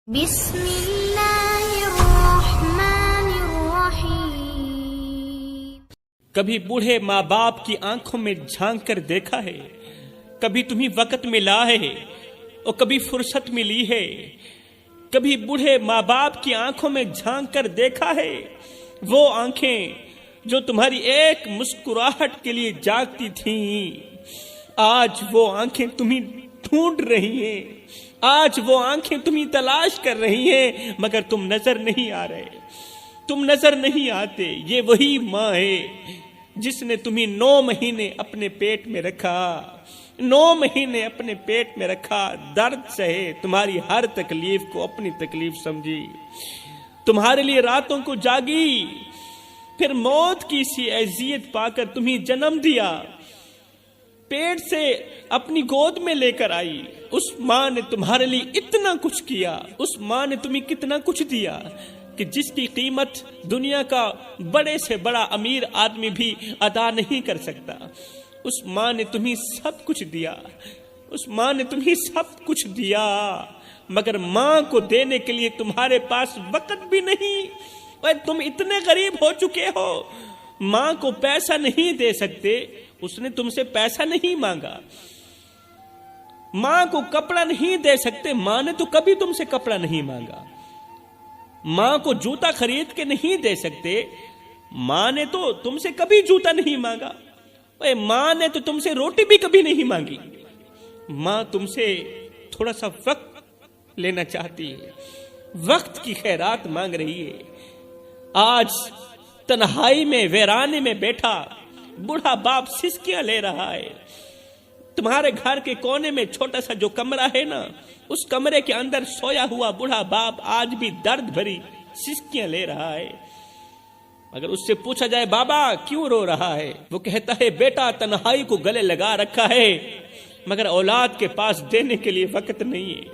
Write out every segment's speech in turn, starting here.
بسم اللہ الرحمن الرحیم۔ کبھی بوڑھے ماں باپ کی آنکھوں میں جھانک کر دیکھا ہے، کبھی تمہیں وقت ملا ہے اور کبھی فرصت ملی ہے۔ کبھی بوڑھے ماں باپ کی آنکھوں میں جھانک کر دیکھا ہے، وہ آنکھیں جو تمہاری ایک مسکراہٹ کے لیے جاگتی تھیں، آج وہ آنکھیں تمہیں ڈھونڈ رہی ہیں، آج وہ آنکھیں تمہیں تلاش کر رہی ہیں، مگر تم نظر نہیں آ رہے، تم نظر نہیں آتے۔ یہ وہی ماں ہے جس نے تمہیں 9 مہینے اپنے پیٹ میں رکھا، 9 مہینے اپنے پیٹ میں رکھا، درد سہے، تمہاری ہر تکلیف کو اپنی تکلیف سمجھی، تمہارے لیے راتوں کو جاگی، پھر موت کی سی اذیت پا کر تمہیں جنم دیا، پیٹ سے اپنی گود میں لے کر آئی۔ اس ماں نے تمہارے لیے اتنا کچھ کیا، اس ماں نے تمہیں کتنا کچھ دیا کہ جس کی قیمت دنیا کا بڑے سے بڑا امیر آدمی بھی ادا نہیں کر سکتا۔ اس ماں نے تمہیں سب کچھ دیا، اس ماں نے تمہیں سب کچھ دیا، مگر ماں کو دینے کے لیے تمہارے پاس وقت بھی نہیں۔ اور تم اتنے غریب ہو چکے ہو، ماں کو پیسہ نہیں دے سکتے، اس نے تم سے پیسہ نہیں مانگا۔ ماں کو کپڑا نہیں دے سکتے، ماں نے تو کبھی تم سے کپڑا نہیں مانگا۔ ماں کو جوتا خرید کے نہیں دے سکتے، ماں نے تو تم سے کبھی جوتا نہیں مانگا۔ ماں نے تو تم سے روٹی بھی کبھی نہیں مانگی۔ ماں تم سے تھوڑا سا وقت لینا چاہتی ہے، وقت کی خیرات مانگ رہی ہے۔ آج تنہائی میں ویرانے میں بیٹھا بوڑھا باپ سسکیاں لے رہا ہے، تمہارے گھر کے کونے میں چھوٹا سا جو کمرہ ہے نا، اس کمرے کے اندر سویا ہوا بوڑھا باپ آج بھی درد بھری سسکیاں لے رہا ہے۔ اگر اس سے پوچھا جائے بابا کیوں رو رہا ہے، وہ کہتا ہے بیٹا تنہائی کو گلے لگا رکھا ہے، مگر اولاد کے پاس دینے کے لیے وقت نہیں ہے،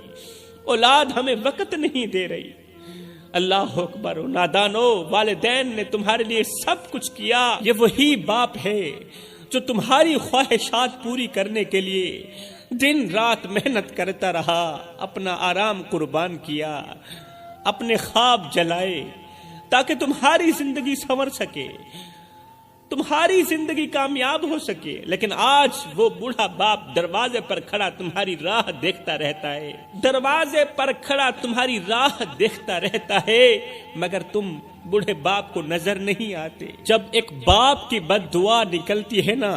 اولاد ہمیں وقت نہیں دے رہی۔ اللہ اکبر، نادانو، والدین نے تمہارے لیے سب کچھ کیا، یہ وہی باپ ہے جو تمہاری خواہشات پوری کرنے کے لیے دن رات محنت کرتا رہا، اپنا آرام قربان کیا، اپنے خواب جلائے تاکہ تمہاری زندگی سنور سکے، تمہاری زندگی کامیاب ہو سکے۔ لیکن آج وہ بوڑھا باپ دروازے پر کھڑا تمہاری راہ دیکھتا رہتا ہے، دروازے پر کھڑا تمہاری راہ دیکھتا رہتا ہے، مگر تم بوڑھے باپ کو نظر نہیں آتے۔ جب ایک باپ کی بد دعا نکلتی ہے نا،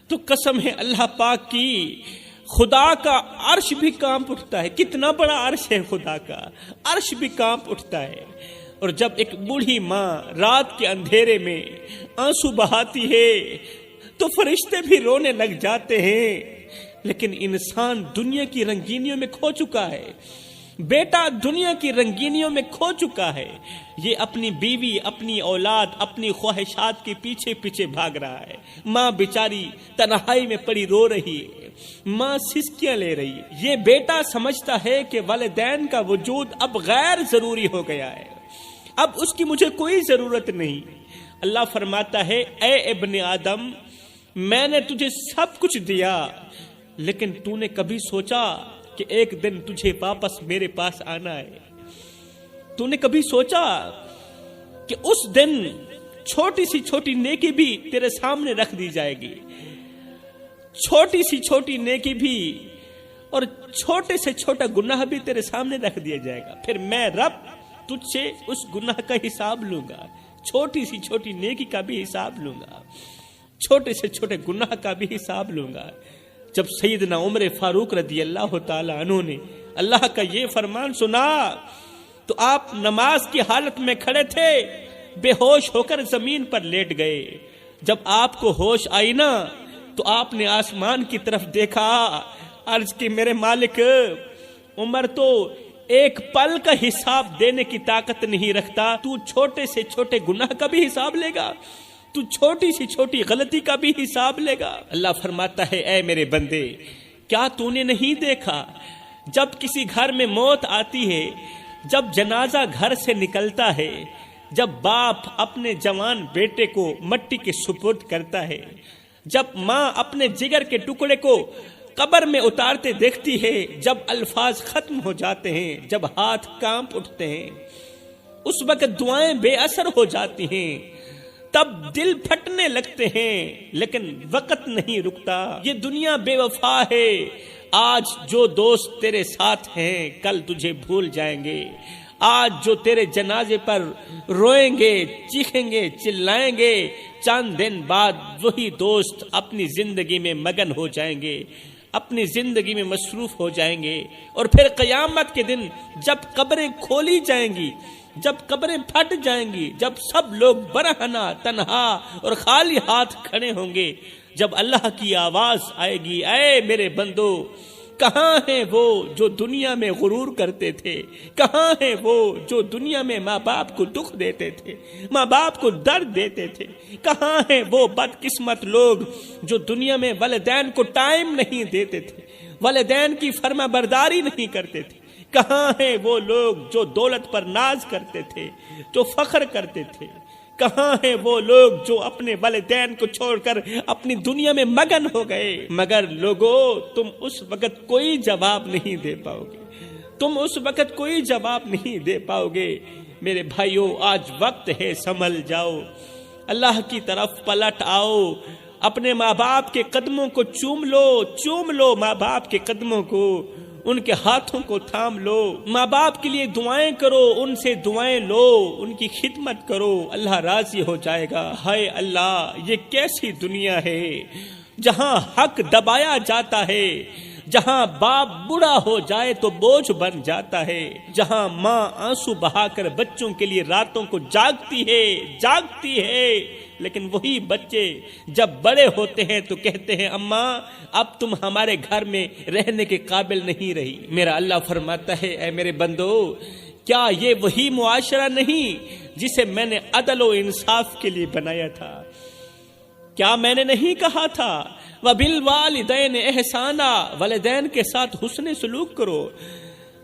تو قسم ہے اللہ پاک کی، خدا کا عرش بھی کانپ اٹھتا ہے۔ کتنا بڑا عرش ہے خدا کا، عرش بھی کانپ اٹھتا ہے۔ اور جب ایک بوڑھی ماں رات کے اندھیرے میں آنسو بہاتی ہے تو فرشتے بھی رونے لگ جاتے ہیں۔ لیکن انسان دنیا کی رنگینیوں میں کھو چکا ہے، بیٹا دنیا کی رنگینیوں میں کھو چکا ہے، یہ اپنی بیوی، اپنی اولاد، اپنی خواہشات کے پیچھے پیچھے بھاگ رہا ہے۔ ماں بیچاری تنہائی میں پڑی رو رہی ہے، ماں سسکیاں لے رہی ہے۔ یہ بیٹا سمجھتا ہے کہ والدین کا وجود اب غیر ضروری ہو گیا ہے، اب اس کی مجھے کوئی ضرورت نہیں۔ اللہ فرماتا ہے اے ابن آدم، میں نے تجھے سب کچھ دیا، لیکن تو نے کبھی سوچا کہ ایک دن تجھے واپس میرے پاس آنا ہے؟ تو نے کبھی سوچا کہ اس دن چھوٹی سی چھوٹی نیکی بھی تیرے سامنے رکھ دی جائے گی، چھوٹی سی چھوٹی نیکی بھی اور چھوٹے سے چھوٹا گناہ بھی تیرے سامنے رکھ دیا جائے گا، پھر میں رب تجھ سے اس گناہ کا حساب لوں گا، چھوٹی سی چھوٹی نیکی کا بھی حساب لوں گا، چھوٹے سے چھوٹے گناہ کا بھی حساب لوں گا۔ جب سیدنا عمر فاروق رضی اللہ تعالی عنہ نے اللہ کا یہ فرمان سنا تو آپ نماز کی حالت میں کھڑے تھے، بے ہوش ہو کر زمین پر لیٹ گئے۔ جب آپ کو ہوش آئی نا تو آپ نے آسمان کی طرف دیکھا، عرض کی میرے مالک، عمر تو ایک پل کا حساب دینے کی طاقت نہیں رکھتا، تو چھوٹے سے چھوٹے گناہ کا بھی حساب لے گا، تو چھوٹی سی چھوٹی غلطی کا بھی حساب لے گا۔ اللہ فرماتا ہے اے میرے بندے، کیا تو نے نہیں دیکھا جب کسی گھر میں موت آتی ہے، جب جنازہ گھر سے نکلتا ہے، جب باپ اپنے جوان بیٹے کو مٹی کے سپرد کرتا ہے، جب ماں اپنے جگر کے ٹکڑے کو قبر میں اتارتے دیکھتی ہے جب الفاظ ختم ہو جاتے ہیں، جب ہاتھ کانپ اٹھتے ہیں، اس وقت دعائیں بے اثر ہو جاتی ہیں، تب دل پھٹنے لگتے ہیں، لیکن وقت نہیں رکتا۔ یہ دنیا بے وفا ہے، آج جو دوست تیرے ساتھ ہیں کل تجھے بھول جائیں گے، آج جو تیرے جنازے پر روئیں گے، چیخیں گے، چلائیں گے، چند دن بعد وہی دوست اپنی زندگی میں مگن ہو جائیں گے، اپنی زندگی میں مصروف ہو جائیں گے، اور پھر قیامت کے دن جب قبریں کھولی جائیں گی، جب قبریں پھٹ جائیں گی، جب سب لوگ برہنہ تنہا اور خالی ہاتھ کھڑے ہوں گے، جب اللہ کی آواز آئے گی، اے میرے بندو، کہاں ہیں وہ جو دنیا میں غرور کرتے تھے؟ کہاں ہیں وہ جو دنیا میں ماں باپ کو دکھ دیتے تھے، ماں باپ کو درد دیتے تھے؟ کہاں ہیں وہ بدقسمت لوگ جو دنیا میں والدین کو ٹائم نہیں دیتے تھے، والدین کی فرما برداری نہیں کرتے تھے؟ کہاں ہیں وہ لوگ جو دولت پر ناز کرتے تھے، جو فخر کرتے تھے؟ کہاں ہیں وہ لوگ جو اپنے والدین کو چھوڑ کر اپنی دنیا میں مگن ہو گئے؟ مگر لوگو، تم اس وقت کوئی جواب نہیں دے پاؤ گے، تم اس وقت کوئی جواب نہیں دے پاؤ گے۔ میرے بھائیو، آج وقت ہے، سنبھل جاؤ، اللہ کی طرف پلٹ آؤ، اپنے ماں باپ کے قدموں کو چوم لو ماں باپ کے قدموں کو، ان کے ہاتھوں کو تھام لو، ماں باپ کے لیے دعائیں کرو، ان سے دعائیں لو، ان کی خدمت کرو، اللہ راضی ہو جائے گا۔ ہائے اللہ، یہ کیسی دنیا ہے جہاں حق دبایا جاتا ہے، جہاں باپ بوڑھا ہو جائے تو بوجھ بن جاتا ہے، جہاں ماں آنسو بہا کر بچوں کے لیے راتوں کو جاگتی ہے، لیکن وہی بچے جب بڑے ہوتے ہیں تو کہتے ہیں اماں اب تم ہمارے گھر میں رہنے کے قابل نہیں رہی۔ میرا اللہ فرماتا ہے، اے میرے بندو، کیا یہ وہی معاشرہ نہیں جسے میں نے عدل و انصاف کے لیے بنایا تھا؟ کیا میں نے نہیں کہا تھا وَبِالْوَالِدَيْنِ إِحْسَانًا، والدین کے ساتھ حسن سلوک کرو،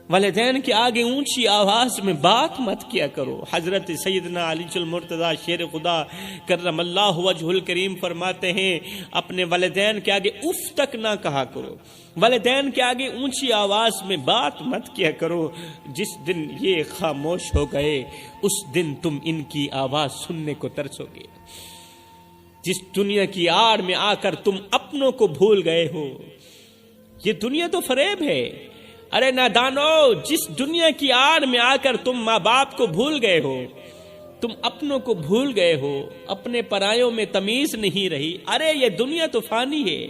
والدین کے آگے اونچی آواز میں بات مت کیا کرو؟ حضرت سیدنا علی المرتضیٰ شیر خدا کرم اللہ وجہ الکریم فرماتے ہیں، اپنے والدین کے آگے اف تک نہ کہا کرو، والدین کے آگے اونچی آواز میں بات مت کیا کرو۔ جس دن یہ خاموش ہو گئے اس دن تم ان کی آواز سننے کو ترسو گے۔ جس دنیا کی آڑ میں آ کر تم اپنوں کو بھول گئے ہو، یہ دنیا تو فریب ہے۔ ارے نادانو، جس دنیا کی آڑ میں آ کر تم ماں باپ کو بھول گئے ہو، تم اپنوں کو بھول گئے ہو، اپنے پرایوں میں تمیز نہیں رہی۔ ارے یہ دنیا تو فانی ہے،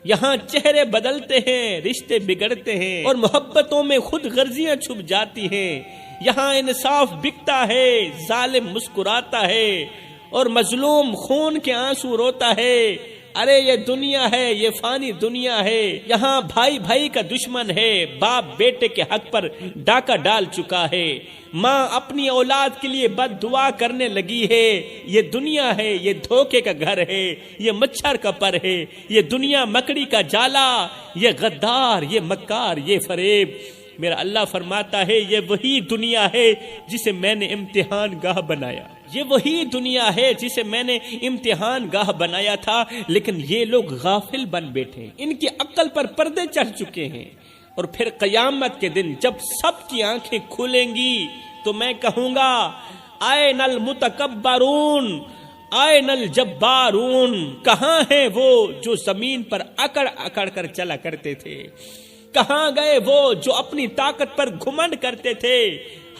یہاں چہرے بدلتے ہیں، رشتے بگڑتے ہیں، اور محبتوں میں خود غرضیاں چھپ جاتی ہیں۔ یہاں انصاف بکتا ہے، ظالم مسکراتا ہے، اور مظلوم خون کے آنسو روتا ہے۔ ارے یہ دنیا ہے، یہ فانی دنیا ہے، یہاں بھائی بھائی کا دشمن ہے، باپ بیٹے کے حق پر ڈاکہ ڈال چکا ہے، ماں اپنی اولاد کے لیے بد دعا کرنے لگی ہے۔ یہ دنیا ہے، یہ دھوکے کا گھر ہے، یہ مچھر کا پر ہے، یہ دنیا مکڑی کا جالا، یہ غدار، یہ مکار، یہ فریب۔ میرا اللہ فرماتا ہے، یہ وہی دنیا ہے جسے میں نے امتحان گاہ بنایا، یہ وہی دنیا ہے جسے میں نے امتحان گاہ بنایا تھا، لیکن یہ لوگ غافل بن بیٹھے، ان کی عقل پر پردے چڑھ چکے ہیں۔ اور پھر قیامت کے دن جب سب کی آنکھیں کھلیں گی تو میں کہوں گا، آئین المتکبرون، آئین الجبارون، کہاں ہیں وہ جو زمین پر اکڑ اکڑ کر چلا کرتے تھے؟ کہاں گئے وہ جو اپنی طاقت پر گھمنڈ کرتے تھے؟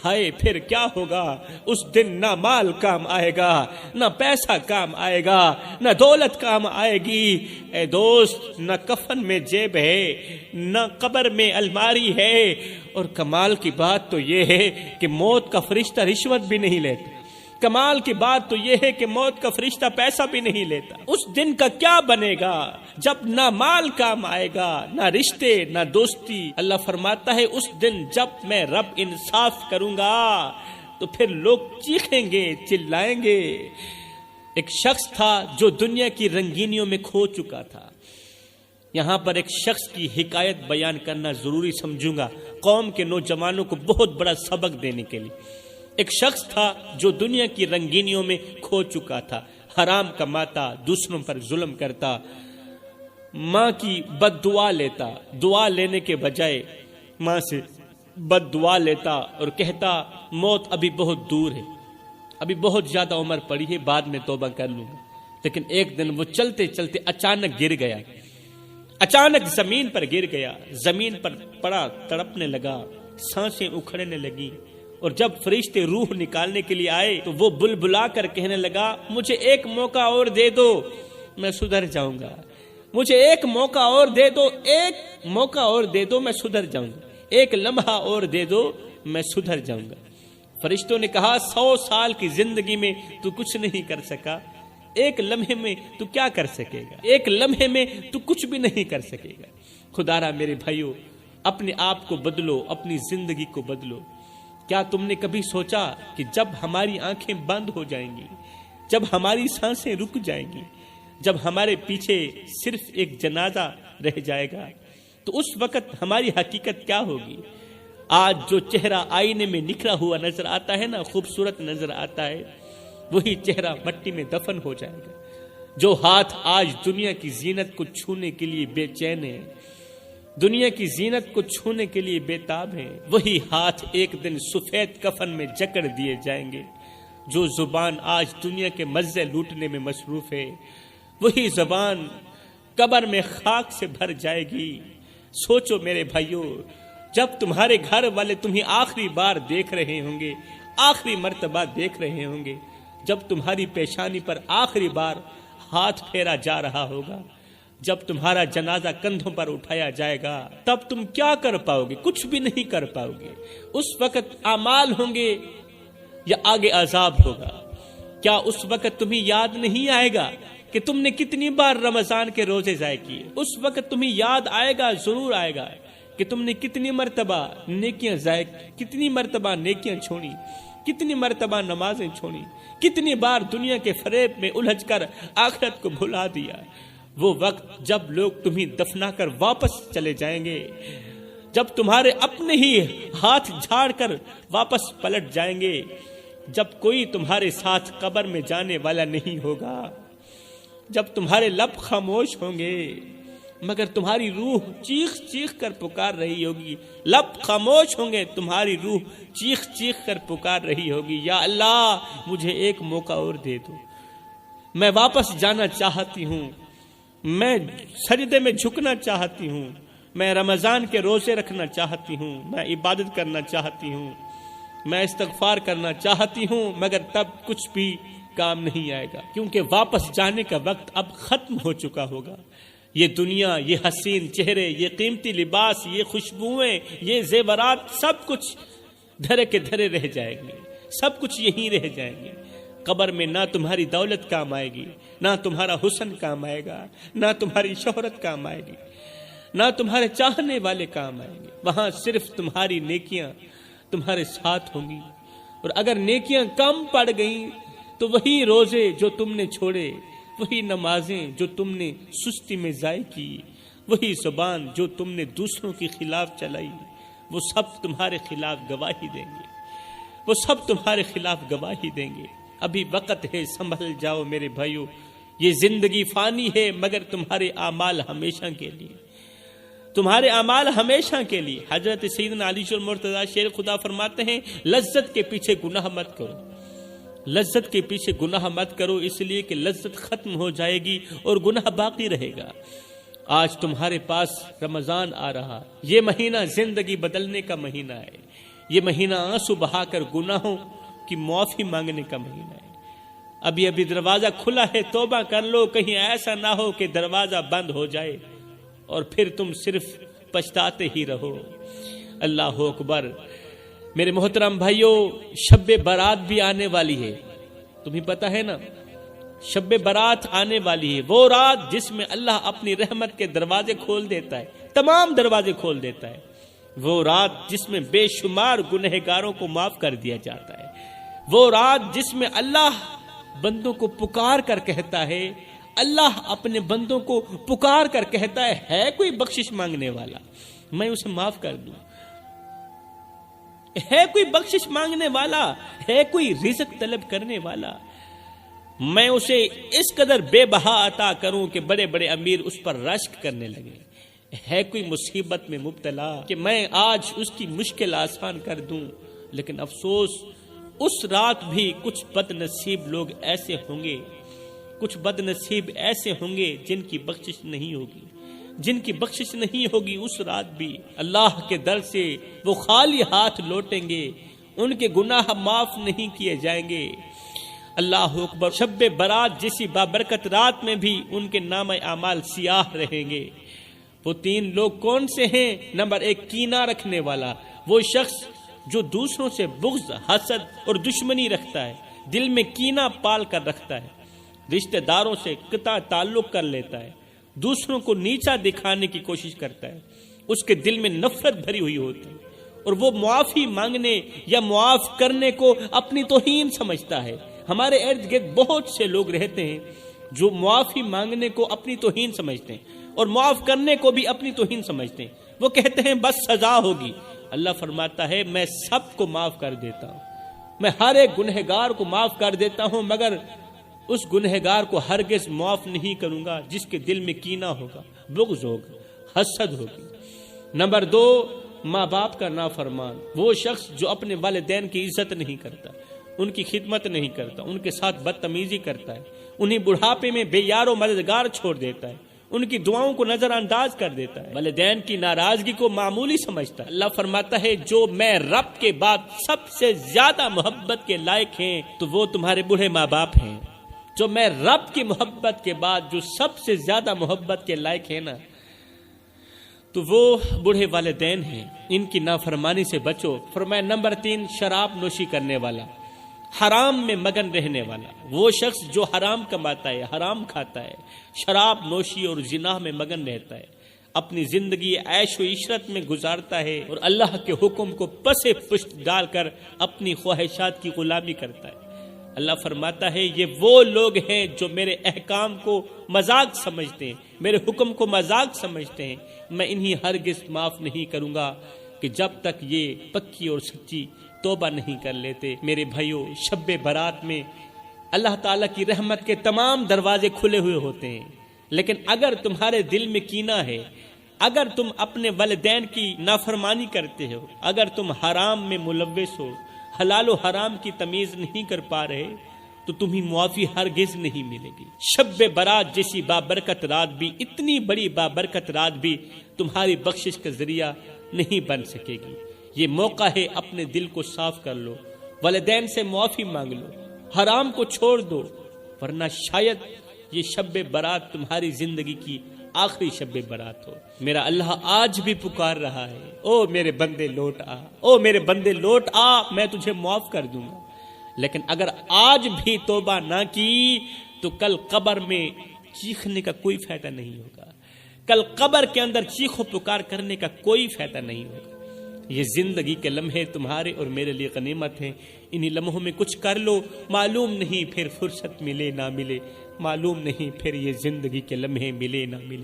ہائے، پھر کیا ہوگا اس دن؟ نہ مال کام آئے گا، نہ پیسہ کام آئے گا، نہ دولت کام آئے گی۔ اے دوست، نہ کفن میں جیب ہے، نہ قبر میں الماری ہے، اور کمال کی بات تو یہ ہے کہ موت کا فرشتہ رشوت بھی نہیں لیتا۔ کمال کی بات تو یہ ہے کہ موت کا فرشتہ پیسہ بھی نہیں لیتا۔ اس دن کا کیا بنے گا جب نہ مال کام آئے گا، نہ رشتے، نہ دوستی؟ اللہ فرماتا ہے، اس دن جب میں رب انصاف کروں گا تو پھر لوگ چیخیں گے، چلائیں گے۔ ایک شخص تھا جو دنیا کی رنگینیوں میں کھو چکا تھا۔ یہاں پر ایک شخص کی حکایت بیان کرنا ضروری سمجھوں گا، قوم کے نوجوانوں کو بہت بڑا سبق دینے کے لیے۔ ایک شخص تھا جو دنیا کی رنگینیوں میں کھو چکا تھا، حرام کماتا، دوسروں پر ظلم کرتا، ماں کی بد دعا لیتا، دعا لینے کے بجائے ماں سے بد دعا لیتا اور کہتا موت ابھی بہت دور ہے، ابھی بہت زیادہ عمر پڑی ہے، بعد میں توبہ کر لوں گا۔ لیکن ایک دن وہ چلتے چلتے اچانک گر گیا، اچانک زمین پر گر گیا، زمین پر پڑا، تڑپنے لگا، سانسیں اکھڑنے لگی، اور جب فرشتے روح نکالنے کے لیے آئے تو وہ بلبلا کر کہنے لگا مجھے ایک موقع اور دے دو، میں سدھر جاؤں گا، مجھے ایک موقع اور دے دو، ایک موقع اور دے دو، میں سدھر جاؤں گا، ایک لمحہ اور دے دو، میں سدھر جاؤں گا۔ فرشتوں نے کہا 100 سال کی زندگی میں تو کچھ نہیں کر سکا، ایک لمحے میں تو کیا کر سکے گا، ایک لمحے میں تو کچھ بھی نہیں کر سکے گا۔ خدا را میرے بھائیو، اپنے آپ کو بدلو، اپنی زندگی کو بدلو۔ کیا تم نے کبھی سوچا کہ جب ہماری آنکھیں بند ہو جائیں گی، جب ہماری سانسیں رک جائیں گی، جب ہمارے پیچھے صرف ایک جنازہ رہ جائے گا تو اس وقت ہماری حقیقت کیا ہوگی؟ آج جو چہرہ آئینے میں نکھرا ہوا نظر آتا ہے نا، خوبصورت نظر آتا ہے، وہی چہرہ مٹی میں دفن ہو جائے گا۔ جو ہاتھ آج دنیا کی زینت کو چھونے کے لیے بے چین ہے، دنیا کی زینت کو چھونے کے لیے بے تاب ہیں، وہی ہاتھ ایک دن سفید کفن میں جکڑ دیے جائیں گے۔ جو زبان آج دنیا کے مزے لوٹنے میں مصروف ہے، وہی زبان قبر میں خاک سے بھر جائے گی۔ سوچو میرے بھائیو، جب تمہارے گھر والے تمہیں آخری بار دیکھ رہے ہوں گے، آخری مرتبہ دیکھ رہے ہوں گے، جب تمہاری پیشانی پر آخری بار ہاتھ پھیرا جا رہا ہوگا، جب تمہارا جنازہ کندھوں پر اٹھایا جائے گا، تب تم کیا کر پاؤ گے؟ کچھ بھی نہیں کر پاؤ گے۔ اس وقت اعمال ہوں گے یا آگے عذاب ہوگا؟ کیا اس وقت تمہیں یاد نہیں آئے گا کہ تم نے کتنی بار رمضان کے روزے ضائع کیے؟ اس وقت تمہیں یاد آئے گا، ضرور آئے گا، کہ تم نے کتنی مرتبہ نیکیاں ضائع، کتنی مرتبہ نیکیاں چھوڑی، کتنی مرتبہ نمازیں چھوڑی، کتنی بار دنیا کے فریب میں الجھ کر آخرت کو بھلا دیا۔ وہ وقت جب لوگ تمہیں دفنا کر واپس چلے جائیں گے، جب تمہارے اپنے ہی ہاتھ جھاڑ کر واپس پلٹ جائیں گے، جب کوئی تمہارے ساتھ قبر میں جانے والا نہیں ہوگا، جب تمہارے لب خاموش ہوں گے مگر تمہاری روح چیخ چیخ کر پکار رہی ہوگی، لب خاموش ہوں گے، تمہاری روح چیخ چیخ کر پکار رہی ہوگی، یا اللہ مجھے ایک موقع اور دے دو، میں واپس جانا چاہتی ہوں، میں سجدے میں جھکنا چاہتی ہوں، میں رمضان کے روزے رکھنا چاہتی ہوں، میں عبادت کرنا چاہتی ہوں، میں استغفار کرنا چاہتی ہوں، مگر تب کچھ بھی کام نہیں آئے گا، کیونکہ واپس جانے کا وقت اب ختم ہو چکا ہوگا۔ یہ دنیا، یہ حسین چہرے، یہ قیمتی لباس، یہ خوشبوئیں، یہ زیورات، سب کچھ دھرے کے دھرے رہ جائیں گے، سب کچھ یہیں رہ جائیں گے۔ قبر میں نہ تمہاری دولت کام آئے گی، نہ تمہارا حسن کام آئے گا، نہ تمہاری شہرت کام آئے گی، نہ تمہارے چاہنے والے کام آئیں گے۔ وہاں صرف تمہاری نیکیاں تمہارے ساتھ ہوں گی، اور اگر نیکیاں کم پڑ گئیں تو وہی روزے جو تم نے چھوڑے، وہی نمازیں جو تم نے سستی میں ضائع کی، وہی زبان جو تم نے دوسروں کے خلاف چلائی، وہ سب تمہارے خلاف گواہی دیں گے، وہ سب تمہارے خلاف گواہی دیں گے۔ ابھی وقت ہے، سنبھل جاؤ میرے بھائیو، یہ زندگی فانی ہے مگر تمہارے اعمال ہمیشہ کے لیے، تمہارے اعمال ہمیشہ کے لیے۔ حضرت سیدنا علی المرتضیٰ شیر خدا فرماتے ہیں لذت کے پیچھے گناہ مت کرو، لذت کے پیچھے گناہ مت کرو، اس لیے کہ لذت ختم ہو جائے گی اور گناہ باقی رہے گا۔ آج تمہارے پاس رمضان آ رہا، یہ مہینہ زندگی بدلنے کا مہینہ ہے، یہ مہینہ آنسو بہا کر گناہوں کی معافی مانگنے کا مہینہ ہے۔ ابھی ابھی دروازہ کھلا ہے، توبہ کر لو، کہیں ایسا نہ ہو کہ دروازہ بند ہو جائے اور پھر تم صرف پچھتاتے ہی رہو۔ اللہ اکبر۔ میرے محترم بھائیوں، شب برات بھی آنے والی ہے، تمہیں پتہ ہے نا، شب برات آنے والی ہے، وہ رات جس میں اللہ اپنی رحمت کے دروازے کھول دیتا ہے، تمام دروازے کھول دیتا ہے، وہ رات جس میں بے شمار گنہگاروں کو معاف کر دیا جاتا ہے، وہ رات جس میں اللہ بندوں کو پکار کر کہتا ہے، اللہ اپنے بندوں کو پکار کر کہتا ہے کوئی بخشش مانگنے والا، میں اسے معاف کر دوں، ہے کوئی بخشش مانگنے والا، ہے کوئی رزق طلب کرنے والا۔ میں اسے اس قدر بے بہا عطا کروں کہ بڑے بڑے امیر اس پر رشک کرنے لگے۔ ہے کوئی مصیبت میں مبتلا کہ میں آج اس کی مشکل آسان کر دوں، لیکن افسوس اس رات بھی کچھ بد نصیب لوگ ایسے ہوں گے، کچھ بد نصیب ایسے ہوں گے جن کی بخشش نہیں ہوگی، جن کی بخشش نہیں ہوگی۔ اس رات بھی اللہ کے در سے وہ خالی ہاتھ لوٹیں گے، ان کے گناہ معاف نہیں کیے جائیں گے۔ اللہ اکبر۔ شب برات جیسی بابرکت رات میں بھی ان کے نام اعمال سیاہ رہیں گے۔ وہ تین لوگ کون سے ہیں؟ نمبر 1، کینہ رکھنے والا، وہ شخص جو دوسروں سے بغض، حسد اور دشمنی رکھتا ہے، دل میں کینہ پال کر رکھتا ہے، رشتہ داروں سے قطع تعلق کر لیتا ہے، دوسروں کو نیچا دکھانے کی کوشش کرتا ہے، اس کے دل میں نفرت بھری ہوئی ہوتی ہے، اور وہ معافی مانگنے یا معاف کرنے کو اپنی توہین سمجھتا ہے۔ ہمارے ارد گرد بہت سے لوگ رہتے ہیں جو معافی مانگنے کو اپنی توہین سمجھتے ہیں اور معاف کرنے کو بھی اپنی توہین سمجھتے ہیں۔ وہ کہتے ہیں بس سزا ہوگی۔ اللہ فرماتا ہے میں سب کو معاف کر دیتا ہوں، میں ہر ایک گنہگار کو معاف کر دیتا ہوں، مگر اس گنہگار کو ہرگز معاف نہیں کروں گا جس کے دل میں کینہ ہوگا، بغض ہوگا، حسد ہوگی۔ نمبر 2، ماں باپ کا نافرمان، وہ شخص جو اپنے والدین کی عزت نہیں کرتا، ان کی خدمت نہیں کرتا، ان کے ساتھ بدتمیزی کرتا ہے، انہیں بڑھاپے میں بے یار و مددگار چھوڑ دیتا ہے، ان کی دعاؤں کو نظر انداز کر دیتا ہے، والدین کی ناراضگی کو معمولی سمجھتا ہے۔ اللہ فرماتا ہے جو میں رب کے بعد سب سے زیادہ محبت کے لائق ہیں تو وہ تمہارے بوڑھے ماں باپ ہیں۔ جو میں رب کی محبت کے بعد جو سب سے زیادہ محبت کے لائق ہیں نا، تو وہ بوڑھے والدین ہیں، ان کی نافرمانی سے بچو۔ فرمایا نمبر 3، شراب نوشی کرنے والا، حرام میں مگن رہنے والا، وہ شخص جو حرام کماتا ہے، حرام کھاتا ہے، شراب نوشی اور زنا میں مگن رہتا ہے، اپنی زندگی عیش و عشرت میں گزارتا ہے اور اللہ کے حکم کو پس پشت ڈال کر اپنی خواہشات کی غلامی کرتا ہے۔ اللہ فرماتا ہے یہ وہ لوگ ہیں جو میرے احکام کو مذاق سمجھتے ہیں، میرے حکم کو مذاق سمجھتے ہیں، میں انہیں ہرگز معاف نہیں کروں گا کہ جب تک یہ پکی اور سچی توبہ نہیں کر لیتے۔ میرے بھائیوں، شب برات میں اللہ تعالیٰ کی رحمت کے تمام دروازے کھلے ہوئے ہوتے ہیں، لیکن اگر تمہارے دل میں کینہ ہے، اگر تم اپنے والدین کی نافرمانی کرتے ہو، اگر تم حرام میں ملوث ہو، حلال و حرام کی تمیز نہیں کر پا رہے، تو تمہیں معافی ہرگز نہیں ملے گی۔ شب برات جیسی بابرکت رات بھی، اتنی بڑی بابرکت رات بھی تمہاری بخشش کا ذریعہ نہیں بن سکے گی۔ یہ موقع ہے، اپنے دل کو صاف کر لو، والدین سے معافی مانگ لو، حرام کو چھوڑ دو، ورنہ شاید یہ شب برات تمہاری زندگی کی آخری شب برات ہو۔ میرا اللہ آج بھی پکار رہا ہے، او میرے بندے لوٹ آ، او میرے بندے لوٹ آ، میں تجھے معاف کر دوں گا۔ لیکن اگر آج بھی توبہ نہ کی تو کل قبر میں چیخنے کا کوئی فائدہ نہیں ہوگا، کل قبر کے اندر چیخ و پکار کرنے کا کوئی فائدہ نہیں ہوگا۔ یہ زندگی کے لمحے تمہارے اور میرے لیے غنیمت ہیں، انہی لمحوں میں کچھ کر لو، معلوم نہیں پھر فرصت ملے نہ ملے، معلوم نہیں پھر یہ زندگی کے لمحے ملے نہ ملے۔